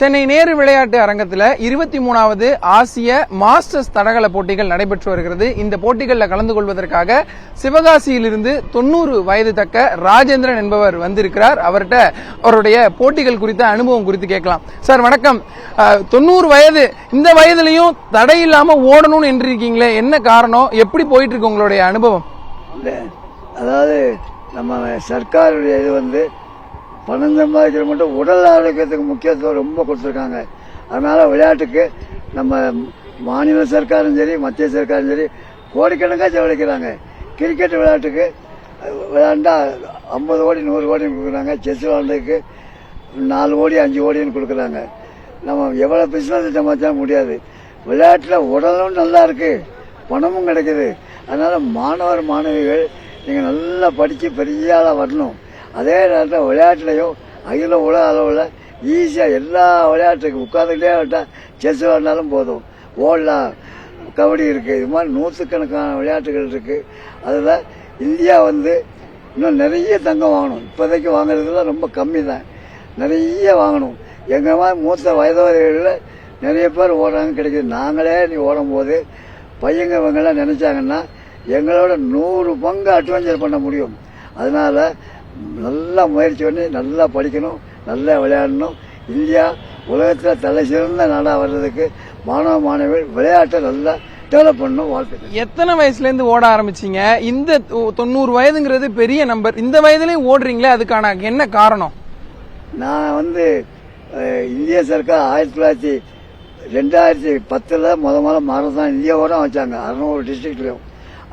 சென்னை நேரு விளையாட்டு அரங்கத்தில் 23வது ஆசிய மாஸ்டர்ஸ் தடகள போட்டிகள் நடைபெற்று வருகிறது. இந்த போட்டிகளில் கலந்து கொள்வதற்காக சிவகாசியிலிருந்து 90 வயது தக்க ராஜேந்திரன் என்பவர் வந்திருக்கிறார். அவர்கிட்ட அவருடைய போட்டிகள் குறித்த அனுபவம் குறித்து கேட்கலாம். சார் வணக்கம். 90 வயது, இந்த வயதுலையும் தடை இல்லாம ஓடணும்னு என்றிருக்கீங்களே, என்ன காரணம்? எப்படி போயிட்டு இருக்கு உங்களுடைய அனுபவம்? அதாவது நம்ம சர்க்காருடைய இது பணம் சம்பாதிக்கிற மட்டும் உடல் ஆரோக்கியத்துக்கு முக்கியத்துவம் ரொம்ப கொடுத்துருக்காங்க. அதனால விளையாட்டுக்கு நம்ம மாநில சர்க்காரும் சரி மத்திய சர்க்காரும் சரி கோடிக்கணக்காக செலவழிக்கிறாங்க. கிரிக்கெட் விளையாட்டுக்கு விளையாண்டா 50 கோடி 100 கோடின்னு கொடுக்குறாங்க. செஸ் விளையாண்டுக்கு 4 கோடி 5 கோடின்னு கொடுக்குறாங்க. நம்ம எவ்வளவு பிசினஸ் சம்பாதிச்சா முடியாது. விளையாட்டுல உடலும் நல்லா இருக்கு, பணமும் கிடைக்குது. அதனால மாணவர் மாணவிகள் நீங்க நல்லா படிச்சு பெரிய ஆளா வரணும். அதே நேரத்தில் விளையாட்டுலையும் அகில உலக அளவில் ஈஸியாக எல்லா விளையாட்டுக்கு உட்காந்துக்கிட்டே விட்டா செஸ் விளையாடினாலும் போதும், ஓடலாம். கபடி இருக்கு, இது மாதிரி 100கணக்கான விளையாட்டுகள் இருக்கு. அதில் இந்தியா இன்னும் நிறைய தங்கம் வாங்கணும். இப்போதைக்கு வாங்குறதுலாம் ரொம்ப கம்மி தான், நிறைய வாங்கணும். எங்க மாதிரி மூத்த வயதவர்களில் நிறைய பேர் ஓடுறாங்க, கிடைக்குது. நாங்களே நீ ஓடும் போது பையங்க இவங்கெல்லாம் நினைச்சாங்கன்னா எங்களோட 100 பங்கு அட்வென்ச்சர் பண்ண முடியும். அதனால நல்லா முயற்சி பண்ணி நல்லா படிக்கணும், நல்லா விளையாடணும். இந்தியா உலகத்தில் தலை சிறந்த நாடா வர்றதுக்கு மாணவ மாணவிகள் விளையாட்டை நல்லா டெவலப் பண்ணணும். வாழ்க்கை. எத்தனை வயசுல இருந்து ஓட ஆரம்பிச்சீங்க? இந்த 90 வயதுங்கிறது பெரிய நம்பர், இந்த வயதுலயும் ஓடுறீங்களே, அதுக்கான என்ன காரணம்? நான் இந்திய சர்க்கார் 2010 முதல்ல மாரத்தான் இந்தியாவோட வச்சாங்க 600 டிஸ்ட்ரிக்ட்லயும்.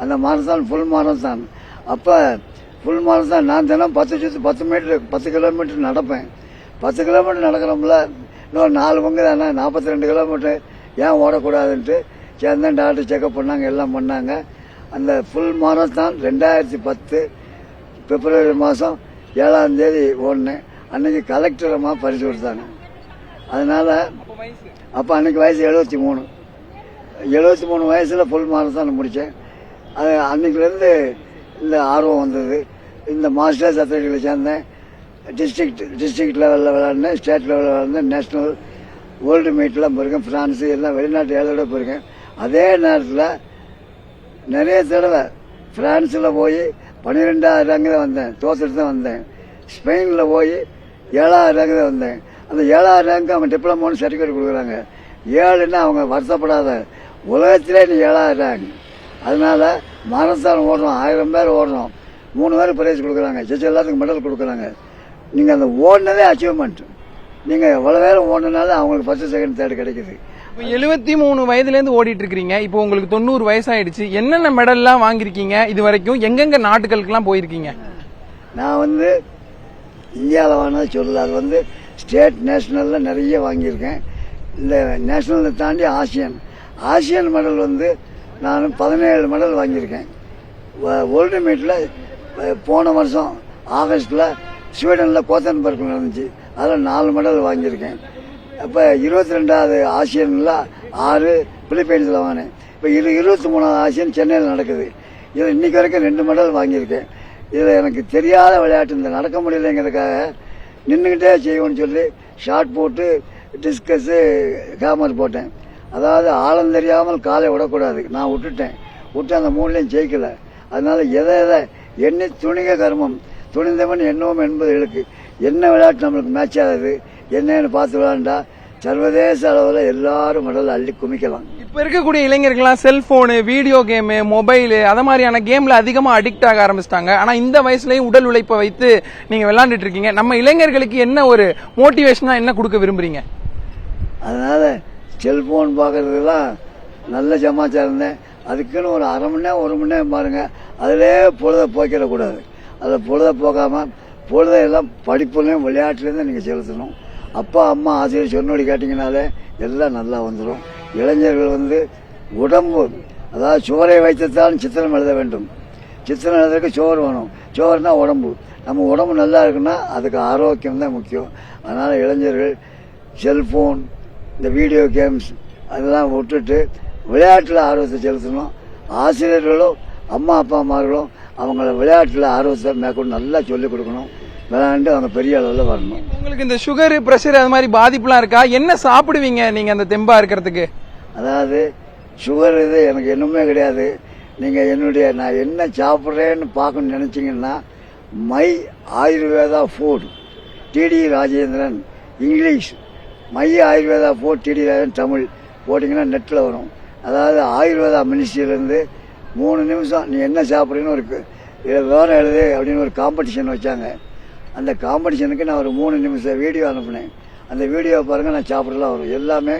அந்த மாரத்தான் ஃபுல் மாரத்தான். அப்ப ஃபுல் மாரத்தான் நான் தினம் 10 கிலோமீட்டர் நடப்பேன். 10 கிலோமீட்டர் நடக்கிறோம்ல, இன்னொரு 4 பங்கு தானே 42 கிலோமீட்டர் ஏன் ஓடக்கூடாதுன்ட்டு சேர்ந்தேன். டாக்டர் செக்அப் பண்ணாங்க, எல்லாம் பண்ணாங்க. அந்த ஃபுல் மாரத்தான் 2010 பிப்ரவரி மாதம் 7ஆம் தேதி ஓடினேன். அன்னைக்கு கலெக்டர் அம்மா பரிசு கொடுத்தாங்க. அதனால அப்போ அன்னைக்கு வயசு 73 வயசுல ஃபுல் மாரத்தான் முடித்தேன். அது அன்னைக்குலேருந்து இந்த ஆர்வம் வந்தது. இந்த மாஸ்டர்ஸ் அத்லெட்டில் சேர்ந்தேன். டிஸ்ட்ரிக்ட் லெவலில் விளையாடினேன், ஸ்டேட் லெவலில் விளையாடினேன், நேஷனல் வேர்ல்டு மீட்லாம் போயிருக்கேன். பிரான்ஸு எல்லாம் வெளிநாட்டு 7 தடவை போயிருக்கேன். அதே நேரத்தில் நிறைய தடவை பிரான்ஸில் போய் 12வது ரேங்கு தான் வந்தேன், தோத்துட்டு தான் வந்தேன். ஸ்பெயினில் போய் 7வது ரேங்கு தான் வந்தேன். அந்த 7வது ரேங்க்கு அவங்க டிப்ளமோன்னு சர்டிஃபிகேட் கொடுக்குறாங்க. 7ன்னா அவங்க வருத்தப்படாத, உலகத்திலே நீ 7வது ரேங்க். அதனால மாரத்தான் ஓடுறோம், 1000 பேர் ஓடுறோம், 3 பேர் பிரைஸ் கொடுக்குறாங்க, செஸ் எல்லாத்துக்கும் மெடல் கொடுக்குறாங்க. நீங்க அந்த ஓடினதே அச்சீவ்மெண்ட். நீங்க எவ்வளவு நேரம் ஓடினால அவங்களுக்கு 1st, 2nd, 3rd கிடைக்குது. 73 வயதுல இருந்து ஓடிட்டு இருக்கீங்க. இப்போ உங்களுக்கு 90 வயசாயிடுச்சு. என்னென்ன மெடல் எல்லாம் வாங்கிருக்கீங்க இது வரைக்கும்? எங்கெங்க நாட்டுகளுக்கு எல்லாம் போயிருக்கீங்க? நான் இந்தியாவில் வாங்கினது சொல்லல. அது ஸ்டேட் நேஷனல்ல நிறைய வாங்கியிருக்கேன். இந்த நேஷனலை தாண்டி ஆசியன் மெடல் நான் 17 மெடல் வாங்கியிருக்கேன். வேர்ல்டு மீட்ல போன வருஷம் ஆகஸ்ட்ல ஸ்வீடன்ல கோத்தன்பர்க் நடந்துச்சு, அதில் 4 மெடல் வாங்கியிருக்கேன். இப்போ 22வது ஆசியன்ல 6, பிலிப்பைன்ஸ்ல வாங்கினேன். இப்போ 23வது ஆசியன் சென்னையில் நடக்குது. இதில் இன்னைக்கு வரைக்கும் 2 மெடல் வாங்கியிருக்கேன். இதில் எனக்கு தெரியாத விளையாட்டு, இந்த நடக்க முடியலைங்கிறதுக்காக நின்றுகிட்டே செய்வோம்னு சொல்லி ஷார்ட் போட்டு டிஸ்கஸ் ஹேமர் போட்டேன். அதாவது ஆழம் தெரியாமல் காலை விடக்கூடாது. நான் விட்டு அந்த 3லையும் ஜெயிக்கல. அதனால எதை எண்ணி துணிக கர்மம், துணிந்தவன் எண்ணவும் என்பது இழுக்கு. என்ன விளையாட்டு நம்மளுக்கு மேட்ச் ஆகுது என்னன்னு பார்த்து விளையாண்டா சர்வதேச அளவில் எல்லாரும் மெடல் அள்ளி குமிக்கலாம். இப்ப இருக்கக்கூடிய இளைஞர்கள்லாம் செல்போனு, வீடியோ கேமு, மொபைலு, அத மாதிரியான கேம்ல அதிகமா அடிக்ட் ஆக ஆரம்பிச்சிட்டாங்க. ஆனா இந்த வயசுலயும் உடல் உழைப்பை வைத்து நீங்க விளையாண்டுட்டு இருக்கீங்க. நம்ம இளைஞர்களுக்கு என்ன ஒரு மோட்டிவேஷனா என்ன கொடுக்க விரும்புறீங்க? அதனால செல்போன் பார்க்கறதுலாம் நல்ல சமாச்சாரம் தான். அதுக்குன்னு ஒரு 1/2 மணி நேரம் 1 மணி நேரம் பாருங்க. அதிலே பொழுதை போக்கிடக்கூடாது. அதில் பொழுதை போகாம பொழுதையெல்லாம் படிப்புலையும் விளையாட்டுலேருந்து நீங்கள் செலுத்தணும். அப்பா அம்மா ஆசிரியர் சொன்னோடி கேட்டிங்கனாலே எல்லாம் நல்லா வந்துடும். இளைஞர்கள் உடம்பு, அதாவது சுவரை வைத்துத்தான் சித்திரம் எழுத வேண்டும். சித்திரம் எழுதுறதுக்கு சோறு வேணும். சோறுனா உடம்பு. நம்ம உடம்பு நல்லா இருக்குன்னா அதுக்கு ஆரோக்கியம் தான் முக்கியம். அதனால இளைஞர்கள் செல்போன், இந்த வீடியோ கேம்ஸ் அதெல்லாம் விட்டுட்டு விளையாட்டில் ஆர்வத்தை செலுத்தணும். ஆசிரியர்களும் அம்மா அப்பா அம்மார்களும் அவங்கள விளையாட்டில் ஆர்வத்தை மேற்கொண்டு நல்லா சொல்லிக் கொடுக்கணும். விளையாண்டு அவங்க பெரிய அளவில் வரணும். உங்களுக்கு இந்த சுகர் பிரஷர் அது மாதிரி பாதிப்புலாம் இருக்கா? என்ன சாப்பிடுவீங்க நீங்க அந்த தெம்பா இருக்கிறதுக்கு? அதாவது சுகர் இது எனக்கு இன்னுமே கிடையாது. நீங்கள் நான் என்ன சாப்பிட்றேன்னு பார்க்கணும்னு நினச்சிங்கன்னா my Ayurveda food TD Rajendran English, my Ayurveda food TD Rajendran Tamil போட்டிங்கன்னா நெட்டில் வரும். அதாவது ஆயுர்வேதா மினிஸ்ட்ரியிலேருந்து 3 நிமிஷம் நீ என்ன சாப்பிட்றீன்னு ஒரு விவரம் எழுது அப்படின்னு ஒரு காம்படிஷன் வச்சாங்க. அந்த காம்படிஷனுக்கு நான் ஒரு 3 நிமிஷம் வீடியோ அனுப்புனேன். அந்த வீடியோ பாருங்கள், நான் சாப்பிடலாம் வரும். எல்லாமே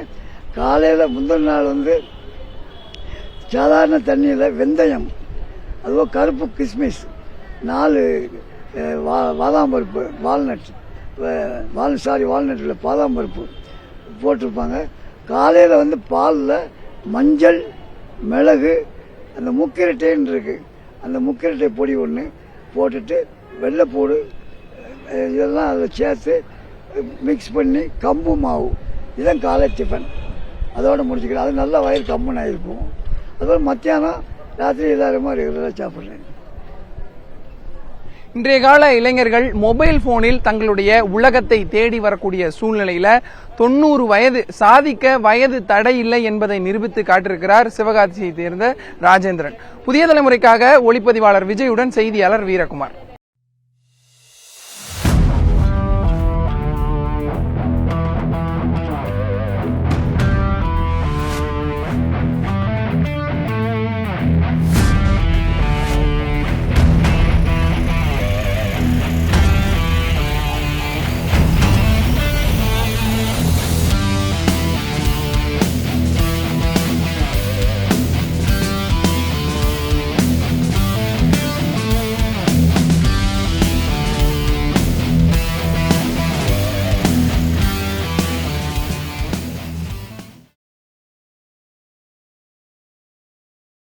காலையில் முந்தின நாள் சாதாரண தண்ணியில் வெந்தயம், அதுவும் கருப்பு கிஸ்மிஸ், 4 பாதாம் பருப்பு, வால்நட்டில் பாதாம் பருப்பு போட்டிருப்பாங்க. காலையில் பாலில் மஞ்சள், மிளகு, அந்த முக்கிரட்டைன்னு இருக்குது, அந்த முக்கிரட்டை பொடி ஒன்று போட்டுட்டு வெள்ளைப்பூடு இதெல்லாம் அதில் சேர்த்து மிக்ஸ் பண்ணி கம்பு மாவு, இதான் காலை டிஃபன். அதோட முடிச்சுக்கிறேன். அது நல்லா வயிறு கம்முன்னு ஆகிருக்கும். அதுபோல் மத்தியானம் ராத்திரி எல்லாருமே ரெகுலராக சாப்பிட்றேன். இன்றைய கால இளைஞர்கள் மொபைல் போனில் தங்களுடைய உலகத்தை தேடி வரக்கூடிய சூழ்நிலையில 90 வயது சாதிக்க வயது தடை இல்லை என்பதை நிரூபித்து காட்டிருக்கிறார் சிவகாசியை சேர்ந்த ராஜேந்திரன். புதிய தலைமுறைக்காக ஒளிப்பதிவாளர் விஜயுடன் செய்தியாளர் வீரகுமார்.